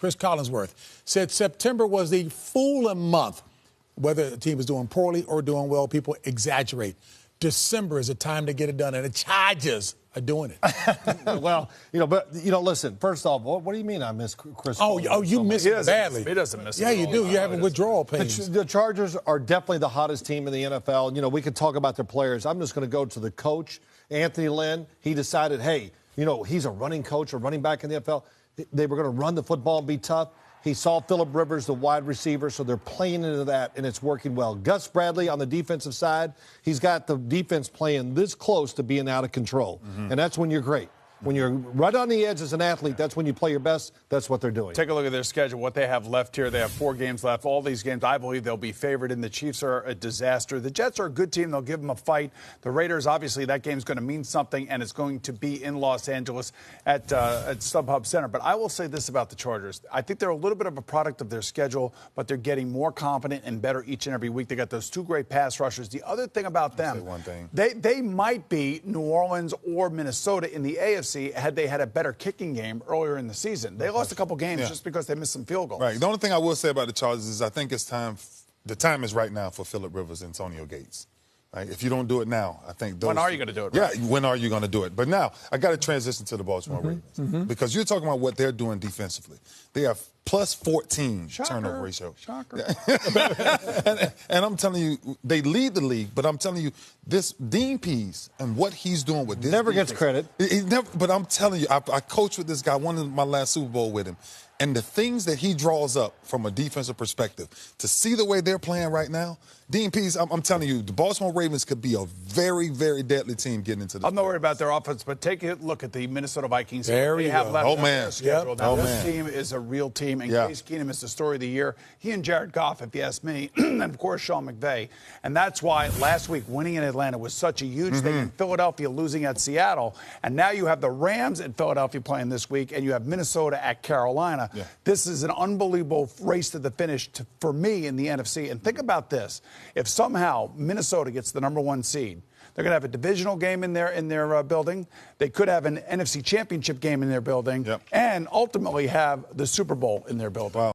Chris Collinsworth, said September was the fooling month. Whether the team is doing poorly or doing well, people exaggerate. December is a time to get it done, and the Chargers are doing it. Well, listen, first off, what do you mean I miss Chris? You miss him badly. He doesn't miss it. Yeah, you do. You're having withdrawal pains. The Chargers are definitely the hottest team in the NFL. We could talk about their players. I'm just going to go to the coach, Anthony Lynn. He decided, hey, he's a running coach, a running back in the NFL. They were going to run the football and be tough. He saw Phillip Rivers, the wide receiver, so they're playing into that, and it's working well. Gus Bradley on the defensive side, he's got the defense playing this close to being out of control, and that's when you're great. When you're right on the edge as an athlete, that's when you play your best. That's what they're doing. Take a look at their schedule, what they have left here. They have 4 games left. All these games, I believe they'll be favored, and the Chiefs are a disaster. The Jets are a good team. They'll give them a fight. The Raiders, obviously, that game's going to mean something, and it's going to be in Los Angeles at StubHub Center. But I will say this about the Chargers. I think they're a little bit of a product of their schedule, but they're getting more confident and better each and every week. They got those 2 great pass rushers. The other thing about them, they might be New Orleans or Minnesota in the AFC had they had a better kicking game earlier in the season. They lost a couple games just because they missed some field goals. Right. The only thing I will say about the Chargers is I think it's time. The time is right now for Phillip Rivers and Antonio Gates. Right? If you don't do it now, I think those. When are you going to do it? Right? Yeah. When are you going to do it? But now I got to transition to the Baltimore Ravens because you're talking about what they're doing defensively. They have plus 14 turnover ratio. Shocker. and I'm telling you, they lead the league. But I'm telling you, this Dean Pease and what he's doing with this never gets credit. He never. But I'm telling you, I coached with this guy. Won my last Super Bowl with him. And the things that he draws up from a defensive perspective, to see the way they're playing right now, Dean Pease, I'm telling you, the Baltimore Ravens could be a very, very deadly team getting into this. I'm not worried about their offense, but take a look at the Minnesota Vikings. There we have go. left Oh, on man. their schedule. Yep. Now, this team is a real team, and Case Keenum is the story of the year. He and Jared Goff, if you ask me, and, of course, Sean McVay. And that's why last week winning in Atlanta was such a huge thing. In Philadelphia losing at Seattle. And now you have the Rams in Philadelphia playing this week, and you have Minnesota at Carolina. Yeah. This is an unbelievable race to the finish for me in the NFC. And think about this. If somehow Minnesota gets the #1 seed, they're going to have a divisional game in their building. They could have an NFC championship game in their building, and ultimately have the Super Bowl in their building. Wow.